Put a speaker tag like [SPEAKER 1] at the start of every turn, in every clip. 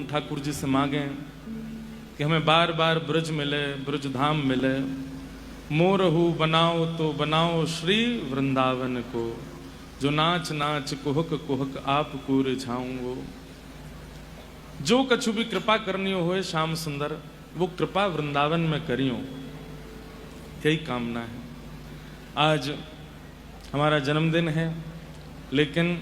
[SPEAKER 1] ठाकुर जी से मांगें कि हमें बार बार ब्रज मिले, ब्रज धाम मिले। मोरहू बनाओ तो बनाओ श्री वृंदावन को, जो नाच नाच कुहक कुहक आप कूर छाऊंगो। जो कछु भी कृपा करनी हो श्याम सुंदर, वो कृपा वृंदावन में करियो, यही कामना है। आज हमारा जन्मदिन है, लेकिन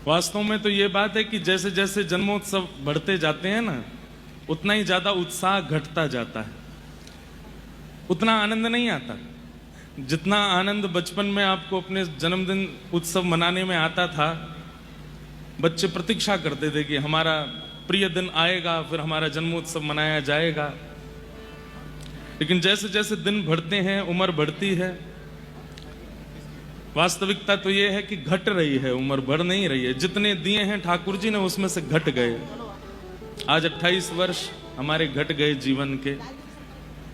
[SPEAKER 1] वास्तव में तो ये बात है कि जैसे जैसे जन्मोत्सव बढ़ते जाते हैं ना, उतना ही ज्यादा उत्साह घटता जाता है, उतना आनंद नहीं आता। जितना आनंद बचपन में आपको अपने जन्मदिन उत्सव मनाने में आता था, बच्चे प्रतीक्षा करते थे कि हमारा प्रिय दिन आएगा, फिर हमारा जन्मोत्सव मनाया जाएगा। लेकिन जैसे जैसे दिन बढ़ते हैं, उम्र बढ़ती है, वास्तविकता तो यह है कि घट रही है, उम्र बढ़ नहीं रही है। जितने दिए हैं ठाकुर जी ने, उसमें से घट गए। आज 28 वर्ष हमारे घट गए जीवन के।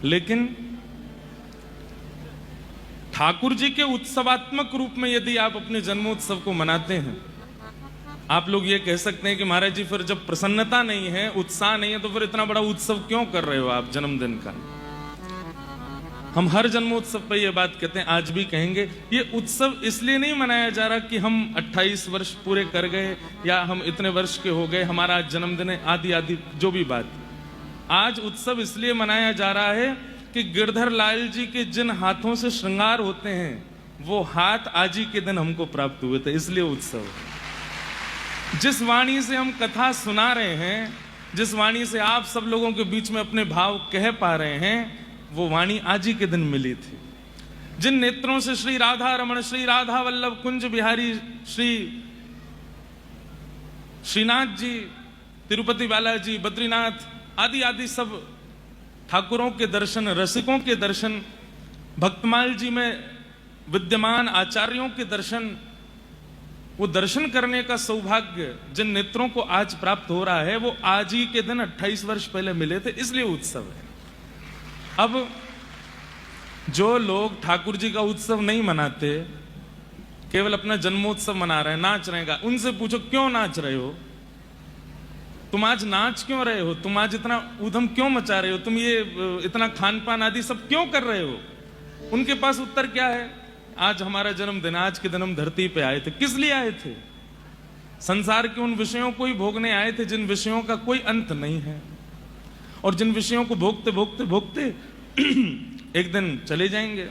[SPEAKER 1] लेकिन ठाकुर जी के उत्सवात्मक रूप में यदि आप अपने जन्मोत्सव को मनाते हैं, आप लोग ये कह सकते हैं कि महाराज जी फिर जब प्रसन्नता नहीं है, उत्साह नहीं है, तो फिर इतना बड़ा उत्सव क्यों कर रहे हो आप जन्मदिन का। हम हर जन्मोत्सव पर यह बात कहते हैं, आज भी कहेंगे, ये उत्सव इसलिए नहीं मनाया जा रहा कि हम 28 वर्ष पूरे कर गए या हम इतने वर्ष के हो गए, हमारा आज जन्मदिन है, आदि आदि जो भी बात। आज उत्सव इसलिए मनाया जा रहा है कि गिरधर लाल जी के जिन हाथों से श्रृंगार होते हैं, वो हाथ आज ही के दिन हमको प्राप्त हुए थे, इसलिए उत्सव। जिस वाणी से हम कथा सुना रहे हैं, जिस वाणी से आप सब लोगों के बीच में अपने भाव कह पा रहे हैं, वो वाणी आज ही के दिन मिली थी। जिन नेत्रों से श्री राधा रमण, श्री राधा वल्लभ, कुंज बिहारी, श्रीनाथ जी, तिरुपति बालाजी, बद्रीनाथ आदि आदि सब ठाकुरों के दर्शन, रसिकों के दर्शन, भक्तमाल जी में विद्यमान आचार्यों के दर्शन, वो दर्शन करने का सौभाग्य जिन नेत्रों को आज प्राप्त हो रहा है, वो आज ही के दिन 28 वर्ष पहले मिले थे, इसलिए उत्सव है। अब जो लोग ठाकुर जी का उत्सव नहीं मनाते, केवल अपना जन्मोत्सव मना रहे हैं, नाच रहे हैं, उनसे पूछो क्यों नाच रहे हो, तुम आज नाच क्यों रहे हो, तुम आज इतना ऊधम क्यों मचा रहे हो, तुम ये इतना खान पान आदि सब क्यों कर रहे हो। उनके पास उत्तर क्या है, आज हमारा जन्मदिन, आज के दिन हम धरती पे आए थे। किस लिए आए थे? संसार के उन विषयों को ही भोगने आए थे जिन विषयों का कोई अंत नहीं है, और जिन विषयों को भोगते भोगते भोगते एक दिन चले जाएंगे।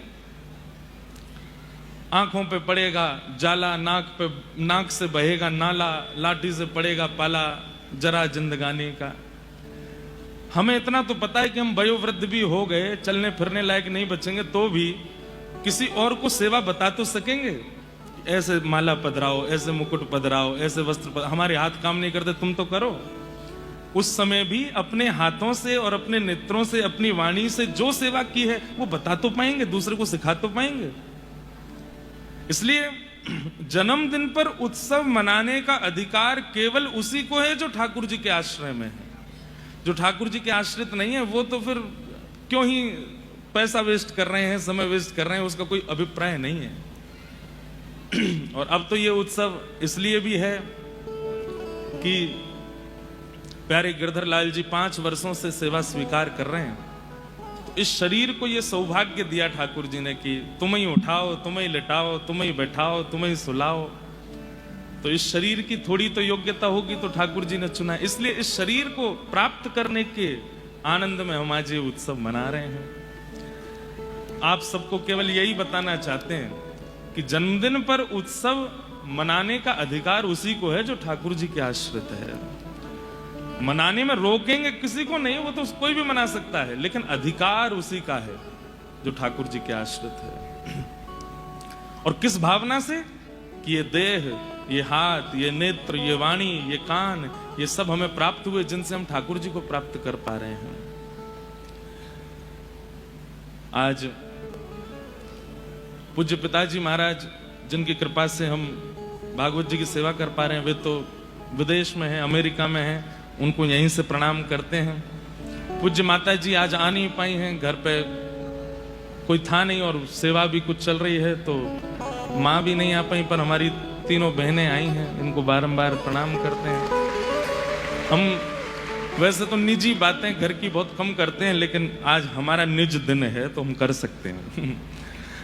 [SPEAKER 1] आंखों पे पड़ेगा जाला, नाक से बहेगा नाला, लाठी से पड़ेगा पाला, जरा जिंदगानी का। हमें इतना तो पता है कि हम वयोवृद्ध भी हो गए, चलने फिरने लायक नहीं बचेंगे, तो भी किसी और को सेवा बता तो सकेंगे। ऐसे माला पधराओ, ऐसे मुकुट पधराओ, ऐसे वस्त्र हमारे हाथ काम नहीं करते, तुम तो करो। उस समय भी अपने हाथों से और अपने नेत्रों से, अपनी वाणी से जो सेवा की है, वो बता तो पाएंगे, दूसरे को सिखा तो पाएंगे। इसलिए जन्मदिन पर उत्सव मनाने का अधिकार केवल उसी को है जो ठाकुर जी के आश्रय में है। जो ठाकुर जी के आश्रित नहीं है, वो तो फिर क्यों ही पैसा वेस्ट कर रहे हैं, समय वेस्ट कर रहे हैं, उसका कोई अभिप्राय नहीं है। और अब तो ये उत्सव इसलिए भी है कि प्यारे गिरधर लाल जी 5 वर्षों से सेवा स्वीकार कर रहे हैं। तो इस शरीर को ये सौभाग्य दिया ठाकुर जी ने कि तुम ही उठाओ, तुम ही लिटाओ, तुम ही बैठाओ, तुम ही सुलाओ। तो इस शरीर की थोड़ी तो योग्यता होगी, तो ठाकुर जी ने चुना। इसलिए इस शरीर को प्राप्त करने के आनंद में हम आज ये उत्सव मना रहे हैं। आप सबको केवल यही बताना चाहते हैं कि जन्मदिन पर उत्सव मनाने का अधिकार उसी को है जो ठाकुर जी के आश्रित है। मनाने में रोकेंगे किसी को नहीं, वो तो कोई भी मना सकता है, लेकिन अधिकार उसी का है जो ठाकुर जी के आश्रित है। और किस भावना से कि ये देह, ये हाथ, ये नेत्र, ये वाणी, ये कान, ये सब हमें प्राप्त हुए जिनसे हम ठाकुर जी को प्राप्त कर पा रहे हैं। आज पूज्य पिताजी महाराज, जिनकी कृपा से हम भागवत जी की सेवा कर पा रहे हैं, वे तो विदेश में हैं, अमेरिका में हैं, उनको यहीं से प्रणाम करते हैं। पूज्य माता जी आज आ नहीं पाई हैं, घर पे कोई था नहीं और सेवा भी कुछ चल रही है, तो माँ भी नहीं आ पाई, पर हमारी तीनों बहनें आई हैं, इनको बारंबार प्रणाम करते हैं। हम वैसे तो निजी बातें घर की बहुत कम करते हैं, लेकिन आज हमारा निज दिन है तो हम कर सकते हैं।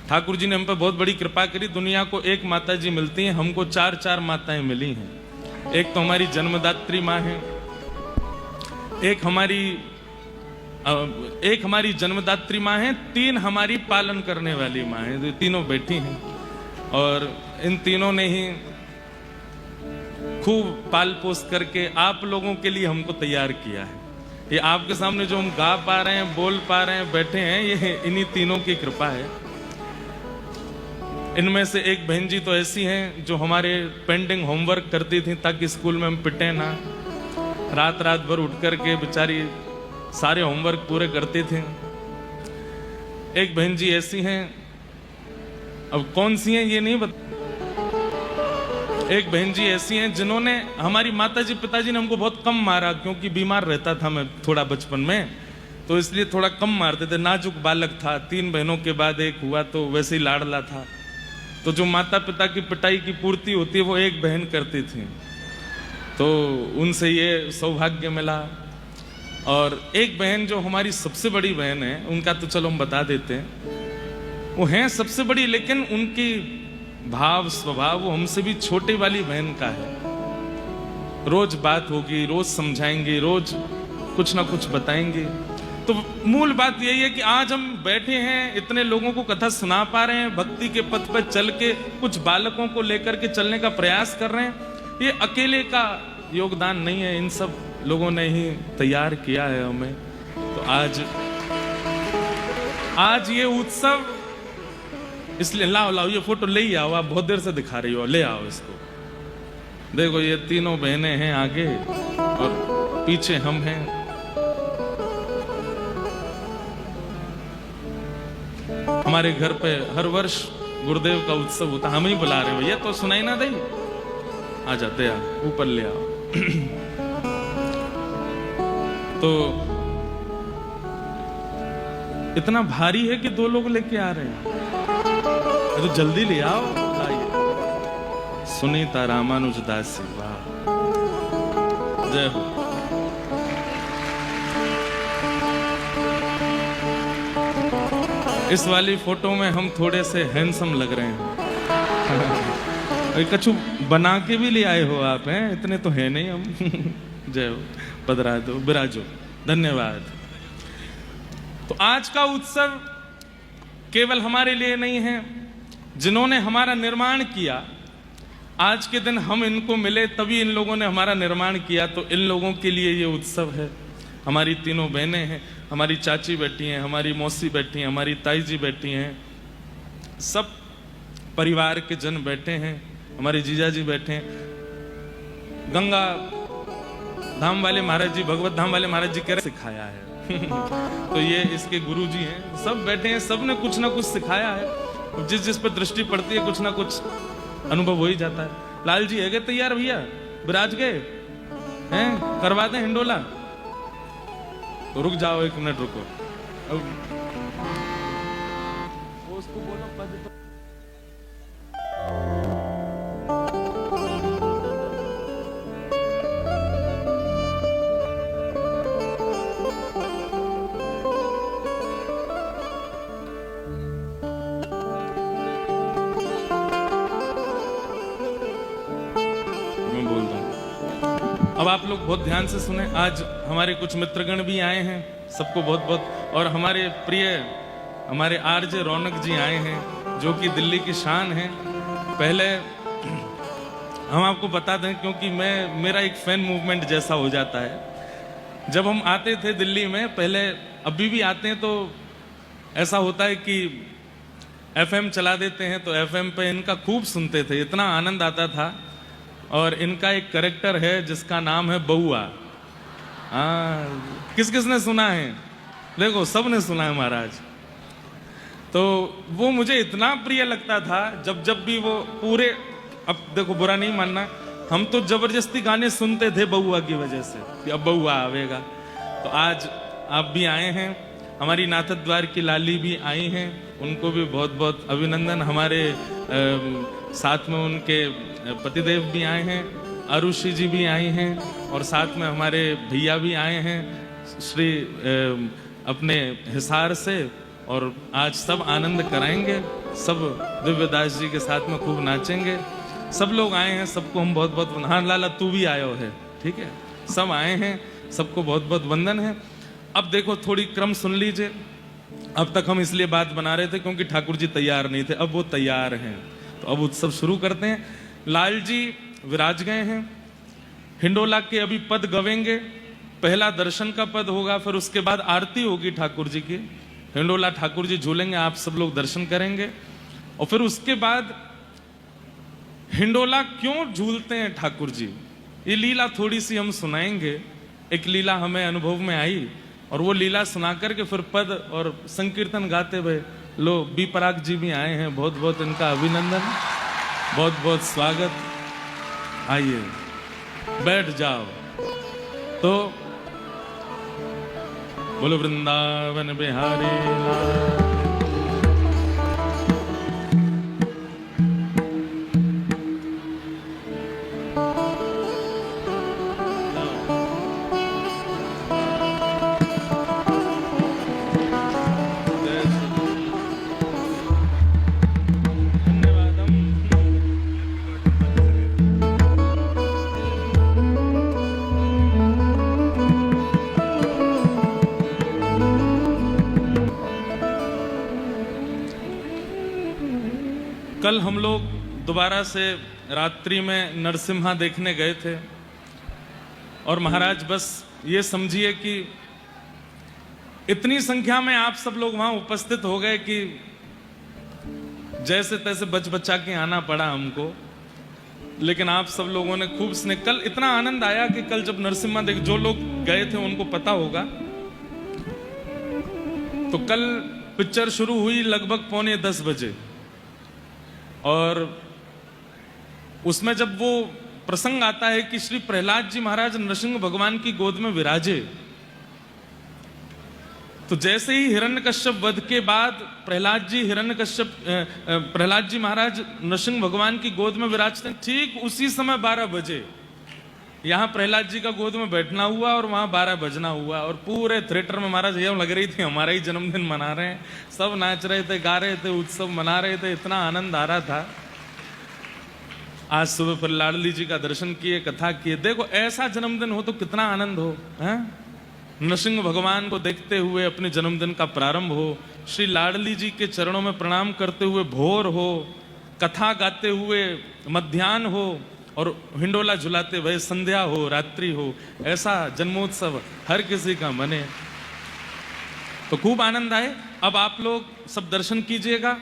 [SPEAKER 1] ठाकुर जी ने हम पे बहुत बड़ी कृपा करी। दुनिया को एक माता जी मिलती हैं, हमको 4 माताएं मिली हैं। एक तो हमारी जन्मदात्री माँ है, एक हमारी जन्मदात्री माँ है, 3 हमारी पालन करने वाली माँ है, जो तीनों बैठी हैं। और इन तीनों ने ही खूब पाल पोस करके आप लोगों के लिए हमको तैयार किया है। ये आपके सामने जो हम गा पा रहे हैं, बोल पा रहे हैं, बैठे हैं, ये इन्हीं तीनों की कृपा है। इनमें से एक बहन जी तो ऐसी हैं जो हमारे पेंडिंग होमवर्क करती थी ताकि स्कूल में हम पिटे ना। रात रात भर उठ करके बेचारी सारे होमवर्क पूरे करते थे। एक बहन जी ऐसी हैं, अब कौन सी हैं ये नहीं बता। एक बहन जी ऐसी हैं जिन्होंने, हमारी माताजी पिताजी ने हमको बहुत कम मारा, क्योंकि बीमार रहता था मैं थोड़ा बचपन में, तो इसलिए थोड़ा कम मारते थे। नाजुक बालक था, 3 बहनों के बाद एक हुआ तो वैसे ही लाडला था। तो जो माता पिता की पिटाई की पूर्ति होती है वो एक बहन करती थी, तो उनसे ये सौभाग्य मिला। और एक बहन जो हमारी सबसे बड़ी बहन है, उनका तो चलो हम बता देते हैं। वो हैं सबसे बड़ी, लेकिन उनकी भाव स्वभाव वो हमसे भी छोटे वाली बहन का है। रोज बात होगी, रोज समझाएंगे, रोज कुछ ना कुछ बताएंगे। तो मूल बात यही है कि आज हम बैठे हैं, इतने लोगों को कथा सुना पा रहे हैं, भक्ति के पथ पर चल के कुछ बालकों को लेकर के चलने का प्रयास कर रहे हैं। ये अकेले का योगदान नहीं है, इन सब लोगों ने ही तैयार किया है हमें। तो आज ये उत्सव, इसलिए लाओ ये फोटो ले ही आओ, आप बहुत देर से दिखा रही हो, ले आओ इसको। देखो ये तीनों बहनें हैं आगे और पीछे हम हैं। हमारे घर पे हर वर्ष गुरुदेव का उत्सव होता, हम ही बुला रहे हो, ये तो सुनाई ना दे। आ जाते यार, ऊपर ले आओ। तो इतना भारी है कि 2 लोग लेके आ रहे हैं, तो जल्दी ले आओ। सुनीता रामानुज दासी, वाह, जय हो। इस वाली फोटो में हम थोड़े से हैंडसम लग रहे हैं। कछु बना के भी ले आए हो आप, हैं? इतने तो है नहीं हम। जय हो, पधरा दो, विराजो, धन्यवाद। तो आज का उत्सव केवल हमारे लिए नहीं है, जिन्होंने हमारा निर्माण किया, आज के दिन हम इनको मिले तभी इन लोगों ने हमारा निर्माण किया, तो इन लोगों के लिए ये उत्सव है। हमारी तीनों बहनें हैं, हमारी चाची बैठी हैं, हमारी मौसी बैठी हैं, हमारी ताई जी बैठी हैं, सब परिवार के जन बैठे हैं, हमारे जीजा जी बैठे हैं। गंगा धाम वाले महाराज जी, भगवत धाम वाले महाराज जी कह रहे सिखाया है। तो ये इसके गुरु जी हैं, सब बैठे हैं, सब ने कुछ ना कुछ सिखाया है। जिस जिस पर दृष्टि पड़ती है कुछ ना कुछ अनुभव हो ही जाता है। लाल जी है गए तैयार भैया, विराज गए हैं, करवा दें हिंडोला? तो रुक जाओ, 1 मिनट रुको। उसको बोलो पद। अब आप लोग बहुत ध्यान से सुने। आज हमारे कुछ मित्रगण भी आए हैं, सबको बहुत बहुत, और हमारे प्रिय हमारे आरजे रौनक जी आए हैं, जो कि दिल्ली की शान है। पहले हम आपको बता दें, क्योंकि मेरा एक फैन मूवमेंट जैसा हो जाता है। जब हम आते थे दिल्ली में पहले, अभी भी आते हैं, तो ऐसा होता है कि FM चला देते हैं, तो FM पे इनका खूब सुनते थे, इतना आनंद आता था। और इनका एक कैरेक्टर है जिसका नाम है बउआ। किस किस ने सुना है? देखो सब ने सुना है महाराज। तो वो मुझे इतना प्रिय लगता था, जब भी वो पूरे, अब देखो बुरा नहीं मानना, हम तो जबरदस्ती गाने सुनते थे बउआ की वजह से कि अब बउआ आवेगा। तो आज आप भी आए हैं, हमारी नाथद्वार की लाली भी आई हैं, उनको भी बहुत बहुत अभिनंदन। हमारे साथ में उनके पतिदेव भी आए हैं, आरुषि जी भी आई हैं और साथ में हमारे भैया भी आए हैं श्री अपने हिसार से, और आज सब आनंद कराएंगे, सब दिव्यदास जी के साथ में खूब नाचेंगे। सब लोग आए हैं, सबको हम बहुत बहुत, हाँ लाला तू भी आयो है, ठीक है, सब आए हैं, सबको बहुत बहुत वंदन है। अब देखो थोड़ी क्रम सुन लीजिए। अब तक हम इसलिए बात बना रहे थे क्योंकि ठाकुर जी तैयार नहीं थे, अब वो तैयार हैं, तो अब उत्सव शुरू करते हैं। लाल जी विराज गए हैं, हिंडोला के अभी पद गवेंगे। पहला दर्शन का पद होगा, फिर उसके बाद आरती होगी ठाकुर जी की। हिंडोला ठाकुर जी झूलेंगे, आप सब लोग दर्शन करेंगे, और फिर उसके बाद हिंडोला क्यों झूलते हैं ठाकुर जी, ये लीला थोड़ी सी हम सुनाएंगे। एक लीला हमें अनुभव में आई, और वो लीला सुना करके फिर पद और संकीर्तन गाते हुए लो बी पराग जी भी आए हैं, बहुत बहुत इनका अभिनंदन, बहुत बहुत स्वागत। आइए बैठ जाओ। तो बोलो वृंदावन बिहारी लाल। कल हम लोग दोबारा से रात्रि में नरसिम्हा देखने गए थे, और महाराज बस ये समझिए कि इतनी संख्या में आप सब लोग वहां उपस्थित हो गए कि जैसे तैसे बच बचा के आना पड़ा हमको, लेकिन आप सब लोगों ने खूब स्नेह। कल इतना आनंद आया कि कल जब नरसिम्हा देख, जो लोग गए थे उनको पता होगा, तो कल पिक्चर शुरू हुई लगभग 9:45 बजे, और उसमें जब वो प्रसंग आता है कि श्री प्रहलाद जी महाराज नरसिंह भगवान की गोद में विराजे, तो जैसे ही हिरण्यकश्यप वध के बाद प्रहलाद जी महाराज नरसिंह भगवान की गोद में विराजते हैं, ठीक उसी समय 12 बजे यहां प्रहलाद जी का गोद में बैठना हुआ और वहां 12 बजना हुआ, और पूरे थिएटर में महाराज ये लग रही थी हमारा ही जन्मदिन मना रहे हैं, सब नाच रहे थे, गा रहे थे, उत्सव मना रहे थे, इतना आनंद आ रहा था। आज सुबह फिर लाडली जी का दर्शन किए, कथा किए। देखो ऐसा जन्मदिन हो तो कितना आनंद हो, हैं? नरसिंह भगवान को देखते हुए अपने जन्मदिन का प्रारंभ हो, श्री लाडली जी के चरणों में प्रणाम करते हुए भोर हो, कथा गाते हुए मध्याह्न हो, और हिंडोला झुलाते हुए संध्या हो, रात्रि हो। ऐसा जन्मोत्सव हर किसी का मने, तो खूब आनंद आए। अब आप लोग सब दर्शन कीजिएगा।